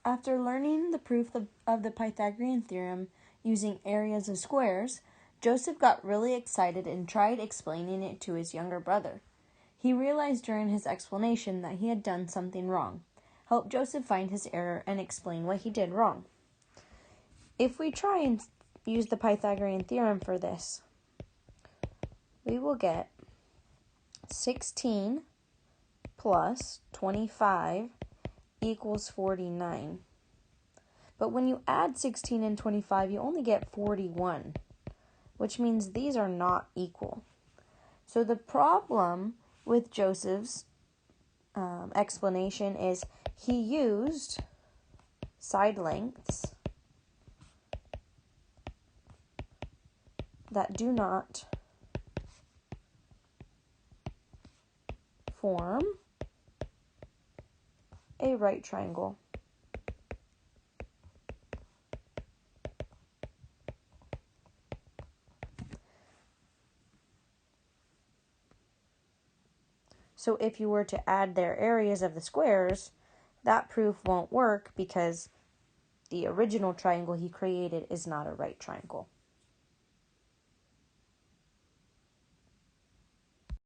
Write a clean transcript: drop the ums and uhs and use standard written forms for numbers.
After learning the proof of the Pythagorean theorem using areas of squares, Joseph got really excited and tried explaining it to his younger brother. He realized during his explanation that he had done something wrong. Help Joseph find his error and explain what he did wrong. If we try and use the Pythagorean theorem for this, we will get 16 plus 25 equals 49. But when you add 16 and 25, you only get 41, which means these are not equal. So the problem with Joseph's explanation is he used side lengths that do not form a right triangle. So if you were to add their areas of the squares, that proof won't work because the original triangle he created is not a right triangle.